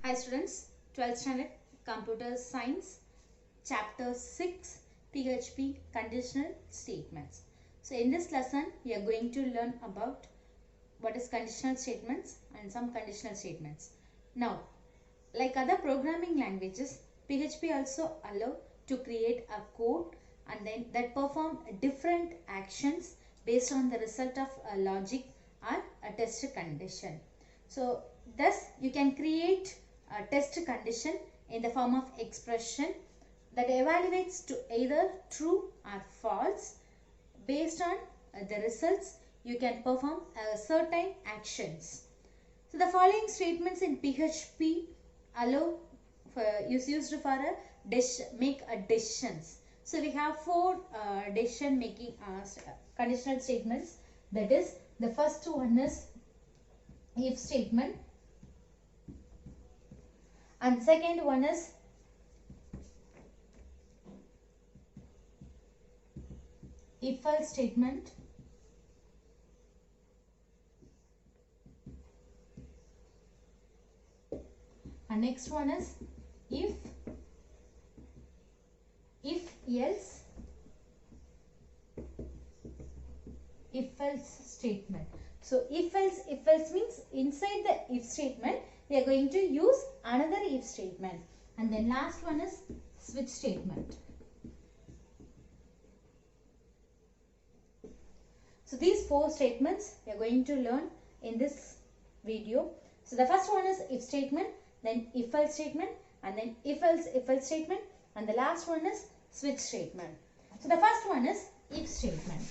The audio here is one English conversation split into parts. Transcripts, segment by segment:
Hi students, 12th standard Computer Science Chapter 6 PHP Conditional Statements. So in this lesson we are going to learn about what is conditional statements and some conditional statements. Now, like other programming languages, PHP also allow to create a code and then that perform different actions based on the result of a logic or a test condition. So thus you can create a test condition in the form of expression that evaluates to either true or false. Based on the results, you can perform certain actions. So the following statements in PHP allow is used for make a decisions. So we have four decision making conditional statements. That is, the first one is if statement, and second one is if else statement, and next one is if else statement. So if else means inside the if statement we are going to use another if statement, and then last one is switch statement. So these four statements we are going to learn in this video. So the first one is if statement, then if else statement, and then if else statement, and the last one is switch statement. So the first one is if statement.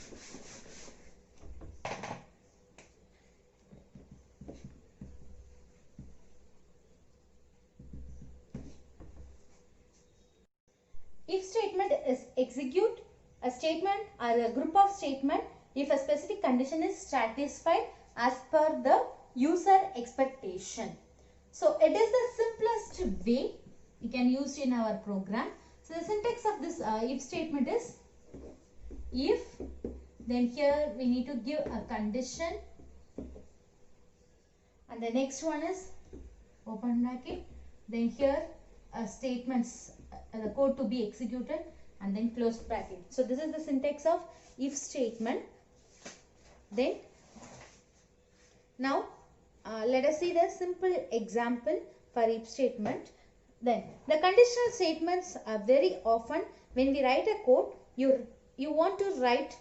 If statement is execute a statement or a group of statement if a specific condition is satisfied as per the user expectation. So it is the simplest way we can use in our program. So the syntax of this if statement is if, then here we need to give a condition, and the next one is open bracket, then here statements the code to be executed, and then close bracket. So this is the syntax of if statement. Then now let us see the simple example for if statement. Then the conditional statements are very often when we write a code, you want to write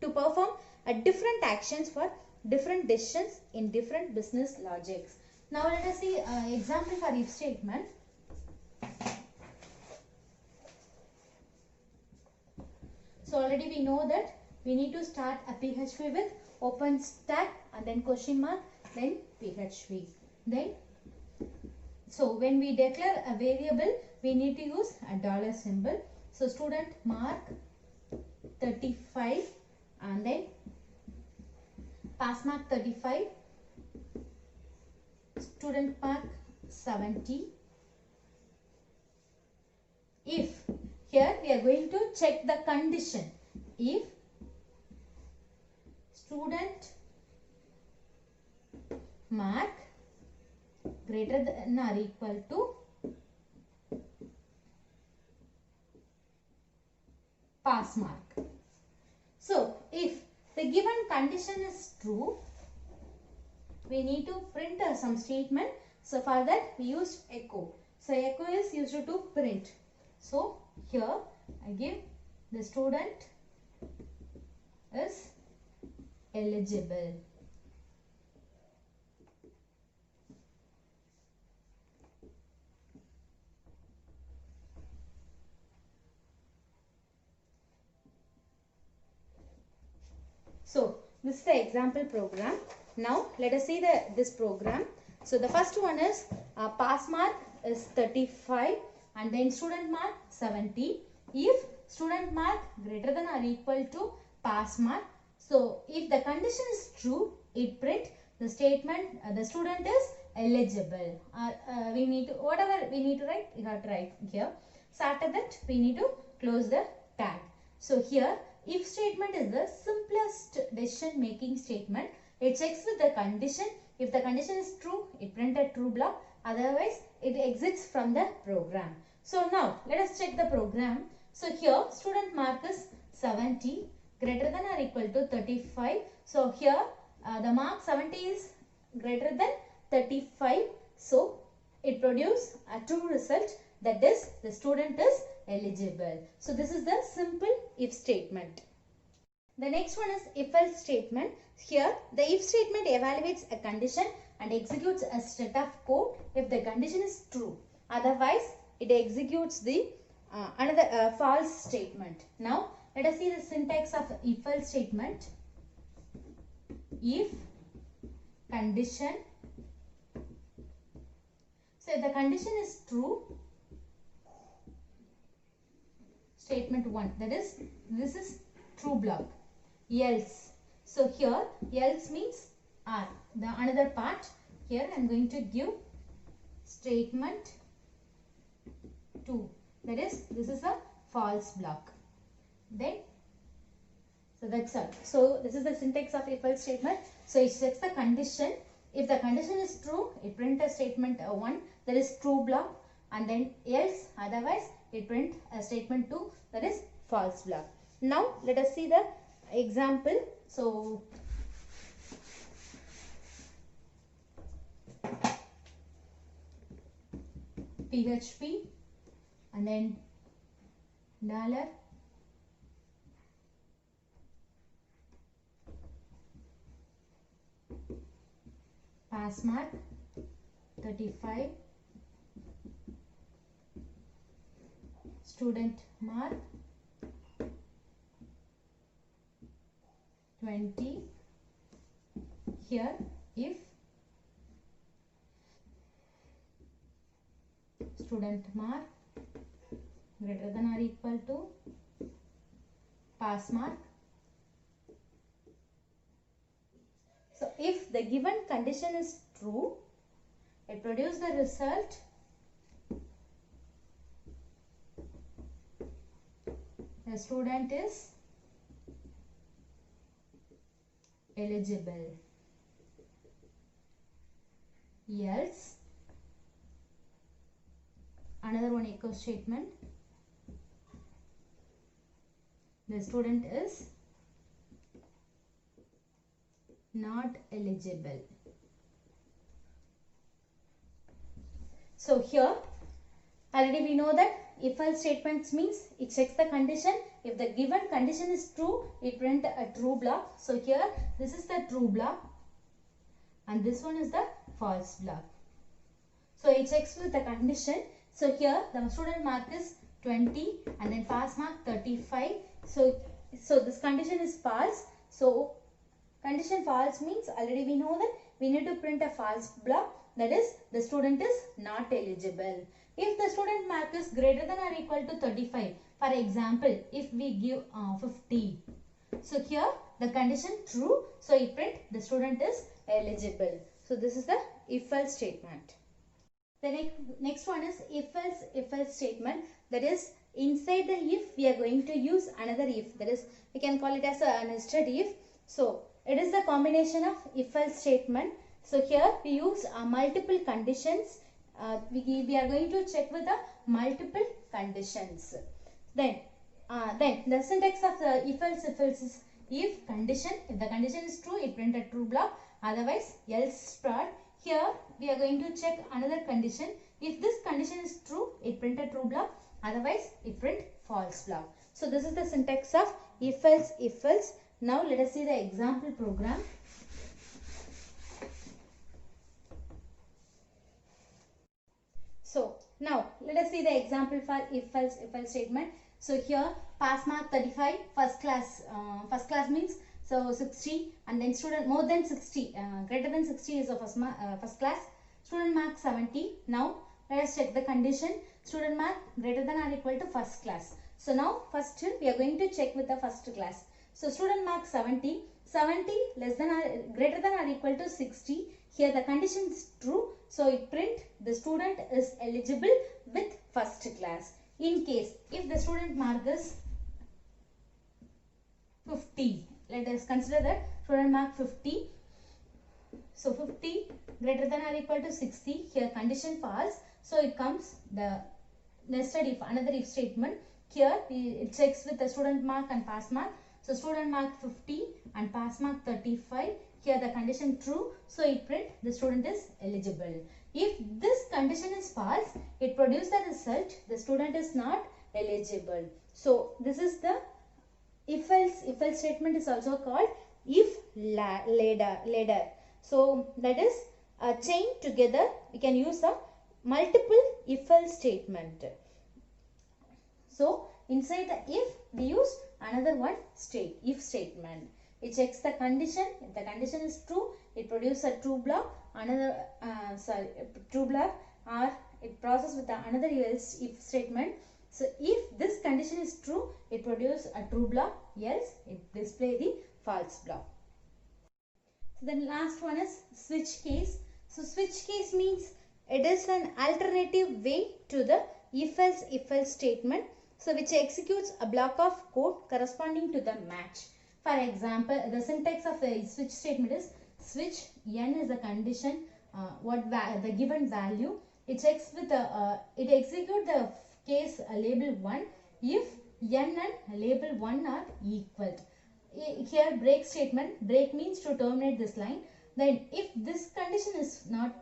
to perform a different actions for different decisions in different business logics. Now let us see example for if statement. So already we know that we need to start a PHP with open stack and then question mark, then PHP. Then so when we declare a variable, we need to use a dollar symbol. So student mark 35 and then pass mark 35, student mark 70. If here we are going to check the condition. If student mark greater than or equal to pass mark. So if the given condition is true, we need to print some statement. So for that we use echo. So echo is used to print. So here I give the student is eligible. So this is the example program. Now let us see this program. So the first one is pass mark is 35 and then student mark 70. If student mark greater than or equal to pass mark, so if the condition is true, it print the statement the student is eligible. We need to, whatever we need to write, we have to write here. So after that we need to close the tag. So here if statement is the simplest decision making statement. It checks with the condition. If the condition is true, it prints a true block. otherwise it exits from the program. So now let us check the program. So here student mark is 70 greater than or equal to 35. So here the mark 70 is greater than 35. So it produces a true result, that is the student is eligible. So this is the simple if statement. The next one is if-else statement. Here the if statement evaluates a condition and executes a set of code if the condition is true. Otherwise it executes the another false statement. Now let us see the syntax of if-else statement. If condition, so if the condition is true, statement 1, that is this is true block. Else, so here else means the another part. Here I am going to give statement 2, that is this is a false block. Then so that's all. So this is the syntax of if-else statement. So it checks the condition. If the condition is true, it print a statement 1, that is true block, and then else, otherwise it print a statement 2, that is false block. Now let us see the example. So PHP and then dollar pass mark 35, student mark 20. Here if student mark greater than or equal to pass mark. So if the given condition is true, it produces the result the student is eligible. Else, another one echo statement, the student is not eligible. So here already we know that if-else statements means it checks the condition. If the given condition is true, it print a true block. So here this is the true block and this one is the false block. So it checks with the condition. So here the student mark is 20 and then pass mark 35. So this condition is false. So condition false means already we know that we need to print a false block, that is the student is not eligible. If the student mark is greater than or equal to 35, for example, if we give 50, so here the condition true, so it print the student is eligible. So this is the if-else statement. The next one is if-else statement, that is inside the if we are going to use another if, that is we can call it as a nested if. So it is the combination of if-else statement. So here we use multiple conditions. We are going to check with the multiple conditions. Then the syntax of the if-else is if condition. If the condition is true, it print a true block. Otherwise else part. Here we are going to check another condition. If this condition is true, it print a true block. Otherwise it print false block. So this is the syntax of if-else. Now let us see the example program. So now let us see the example for if-else statement. So here pass mark 35, first class means so 60, and then student more than 60, greater than 60 is a first class. Student mark 70. Now let us check the condition. Student mark greater than or equal to first class. So now first we are going to check with the first class. So student mark 70 less than or greater than or equal to 60. Here the condition is true, so it print the student is eligible with first class. In case if the student mark is 50, let us consider that student mark 50. So 50 greater than or equal to 60. Here condition false. So it comes the nested if, another if statement. Here it checks with the student mark and pass mark. So student mark 50 and pass mark 35. Here the condition true. So it print the student is eligible. If this condition is false, it produces the result the student is not eligible. So this is the if else statement is also called if ladder. So that is a chain together. We can use a multiple if else statement. So inside the if we use another one if statement. It checks the condition. If the condition is true, it produces a true block. Another true block, or it processes with another else if statement. So if this condition is true, it produces a true block. Else it display the false block. So then last one is switch case. So switch case means it is an alternative way to the if else statement. So which executes a block of code corresponding to the match. For example, the syntax of the switch statement is switch n is a condition, the given value. It checks with the it executes the case label 1 if n and label 1 are equal. Here break statement. Break means to terminate this line. Then if this condition is not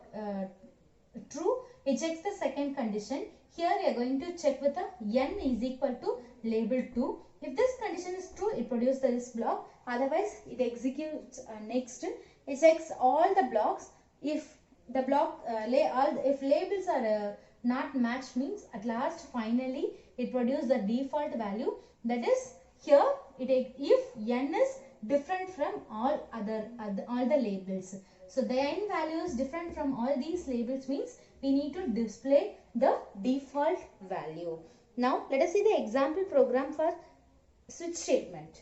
true, it checks the second condition. Here we are going to check with the n is equal to label 2. If this condition is true, it produces this block. Otherwise, it executes next. It checks all the blocks. If the block if labels are not matched, means at last finally it produces the default value. That is here if n is different from all the labels. So the n value is different from all these labels means we need to display the default value. Now let us see the example program for switch statement.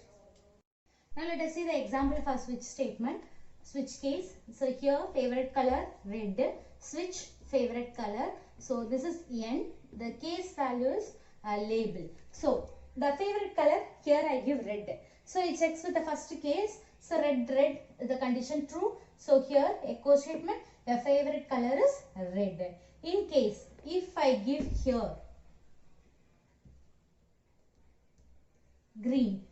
Now let us see the example for switch statement. Switch case. So here favorite color red. Switch favorite color. So this is n. The case value is label. So the favorite color here I give red. So it checks with the first case. So red is the condition true. So here echo statement, the favorite color is red. In case if I give here green.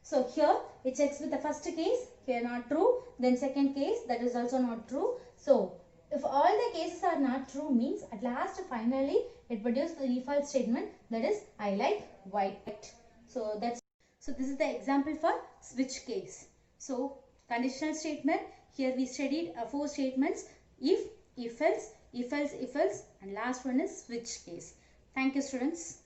So here it checks with the first case, here not true. Then second case, that is also not true. So if all the cases are not true means at last finally it produces the default statement, that is I like white. So this is the example for switch case. So conditional statement, here we studied 4 statements: if else, and last one is switch case. Thank you students.